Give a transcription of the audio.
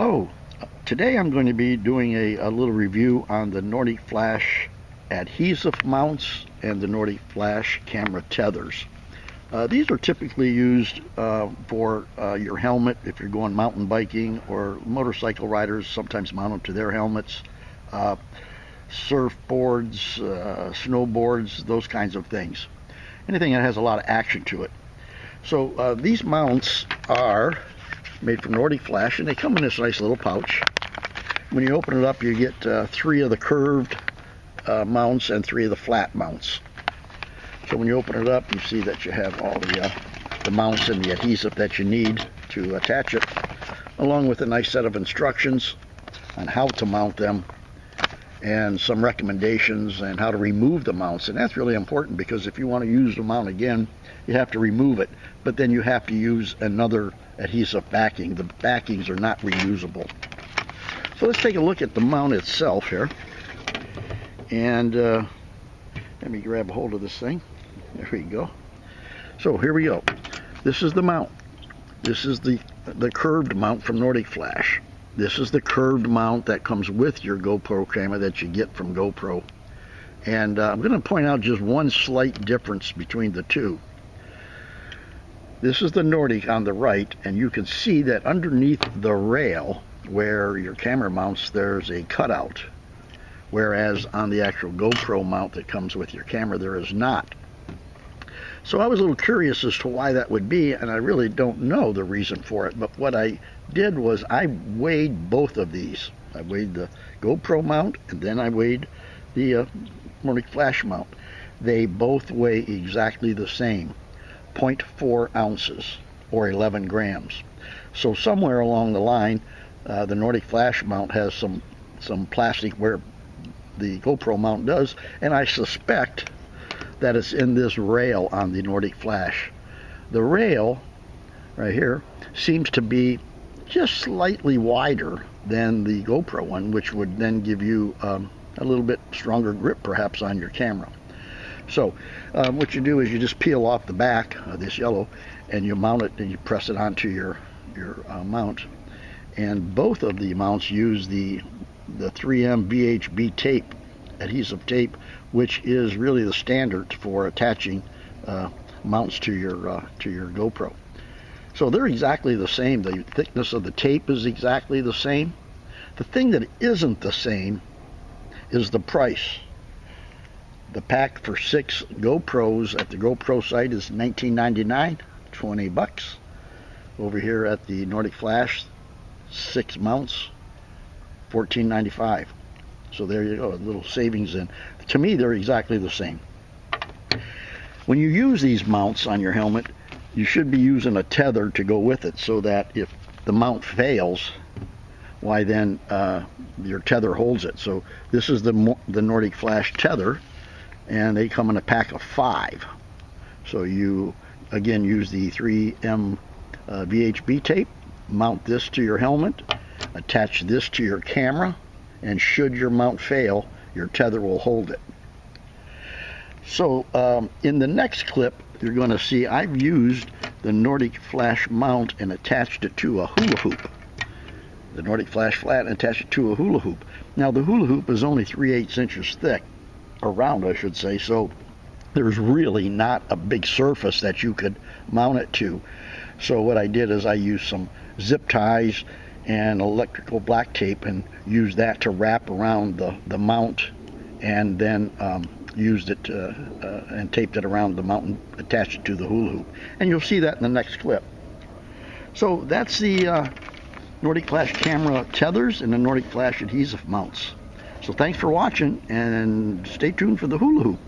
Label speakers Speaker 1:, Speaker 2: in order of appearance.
Speaker 1: Hello. Today I'm going to be doing a little review on the Nordic Flash adhesive mounts and the Nordic Flash camera tethers. These are typically used for your helmet if you're going mountain biking, or motorcycle riders sometimes mount them to their helmets, surfboards, snowboards, those kinds of things. Anything that has a lot of action to it. So these mounts are made from Nordic Flash, and they come in this nice little pouch. When you open it up, you get 3 of the curved mounts and 3 of the flat mounts. So when you open it up, you see that you have all the mounts and the adhesive that you need to attach it, along with a nice set of instructions on how to mount them and some recommendations and how to remove the mounts. And that's really important, because if you want to use the mount again, you have to remove it, but then you have to use another adhesive backing. The backings are not reusable. So let's take a look at the mount itself here, and let me grab a hold of this thing. There we go. So here we go. This is the mount. This is the curved mount from Nordic Flash. This is the curved mount that comes with your GoPro camera that you get from GoPro. And I'm going to point out just one slight difference between the two. This is the Nordic on the right, and you can see that underneath the rail where your camera mounts, there's a cutout, whereas on the actual GoPro mount that comes with your camera, there is not. So I was a little curious as to why that would be, and I really don't know the reason for it. But what I did was I weighed both of these. I weighed the GoPro mount, and then I weighed the Nordic Flash mount. They both weigh exactly the same, 0.4 ounces or 11 grams. So somewhere along the line, the Nordic Flash mount has some plastic where the GoPro mount does, and I suspect that it's in this rail on the Nordic Flash. The rail right here seems to be just slightly wider than the GoPro one, which would then give you a little bit stronger grip perhaps on your camera. So what you do is you just peel off the back of this yellow, and you mount it, and you press it onto your mount. And both of the mounts use the 3M VHB tape, adhesive tape, which is really the standard for attaching mounts to your GoPro. So they're exactly the same. The thickness of the tape is exactly the same. The thing that isn't the same is the price. The pack for 6 GoPros at the GoPro site is $19.99, 20 bucks. Over here at the Nordic Flash, 6 mounts, $14.95. So there you go, a little savings in. To me, they're exactly the same. When you use these mounts on your helmet, you should be using a tether to go with it, so that if the mount fails, why then your tether holds it. So this is the Nordic Flash tether, and they come in a pack of 5. So you again use the 3M VHB tape, mount this to your helmet, attach this to your camera, and should your mount fail, your tether will hold it. So in the next clip, you're going to see I've used the Nordic Flash mount and attached it to a hula hoop. The Nordic Flash flat, and attached it to a hula hoop. Now the hula hoop is only 3/8 inches thick, around I should say, so there's really not a big surface that you could mount it to. So what I did is I used some zip ties and electrical black tape, and used that to wrap around the mount, and then used it and taped it around the mount and attached it to the hula hoop. And you'll see that in the next clip. So that's the Nordic Flash camera tethers and the Nordic Flash adhesive mounts. So thanks for watching, and stay tuned for the hula hoop.